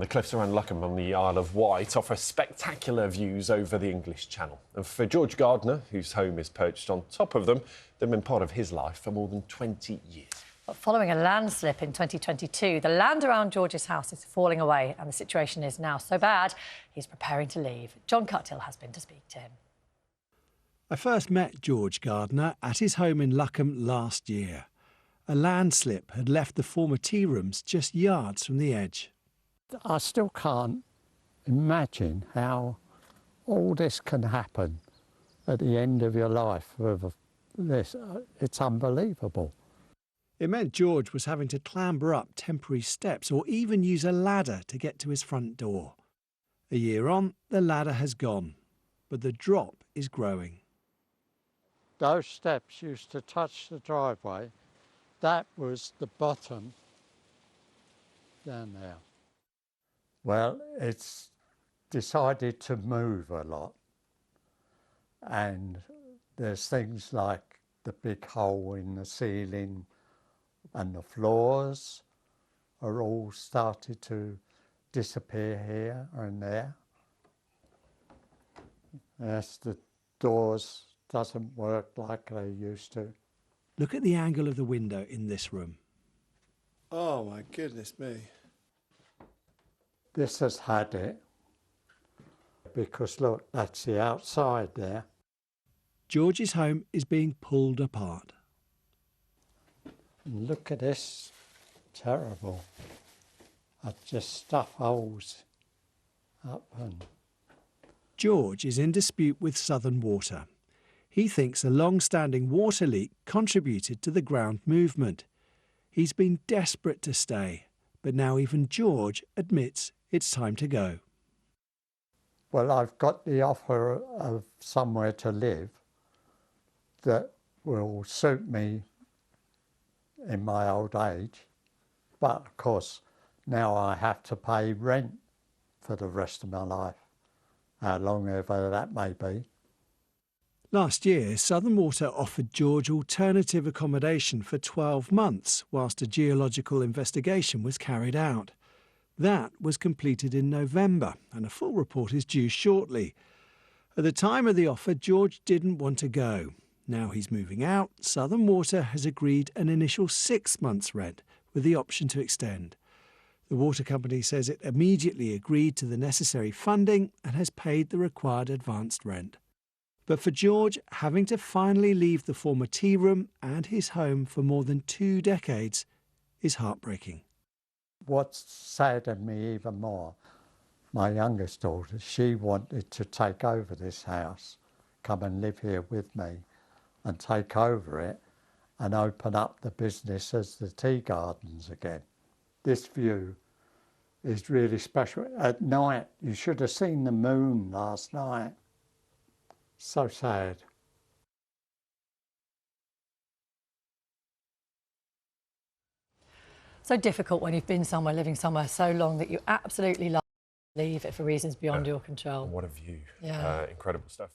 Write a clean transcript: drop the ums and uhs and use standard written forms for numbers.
The cliffs around Luckham on the Isle of Wight offer spectacular views over the English Channel. And for George Gardner, whose home is perched on top of them, they've been part of his life for more than 20 years. But following a landslip in 2022, the land around George's house is falling away and the situation is now so bad, he's preparing to leave. John Cuttill has been to speak to him. I first met George Gardner at his home in Luckham last year. A landslip had left the former tea rooms just yards from the edge. I still can't imagine how all this can happen at the end of your life with this. It's unbelievable. It meant George was having to clamber up temporary steps or even use a ladder to get to his front door. A year on, the ladder has gone, but the drop is growing. Those steps used to touch the driveway. That was the bottom down there. Well, it's decided to move a lot, and there's things like the big hole in the ceiling and the floors are all started to disappear here and there. Yes, the doors doesn't work like they used to. Look at the angle of the window in this room. Oh my goodness me. This has had it, because look, that's the outside there. George's home is being pulled apart. And look at this, terrible. I just stuff holes up and... George is in dispute with Southern Water. He thinks a long-standing water leak contributed to the ground movement. He's been desperate to stay, but now even George admits it's time to go. Well, I've got the offer of somewhere to live that will suit me in my old age. But of course, now I have to pay rent for the rest of my life, how long ever that may be. Last year, Southern Water offered George alternative accommodation for 12 months whilst a geological investigation was carried out. That was completed in November, and a full report is due shortly. At the time of the offer, George didn't want to go. Now he's moving out. Southern Water has agreed an initial 6 months' rent with the option to extend. The water company says it immediately agreed to the necessary funding and has paid the required advanced rent. But for George, having to finally leave the former tea room and his home for more than 2 decades is heartbreaking. What's saddened me even more, my youngest daughter, she wanted to take over this house, come and live here with me and take over it and open up the business as the tea gardens again. This view is really special. At night, you should have seen the moon last night. So sad. So difficult when you've been somewhere, living somewhere so long that you absolutely love to leave it for reasons beyond your control. What a view. Yeah. Incredible stuff.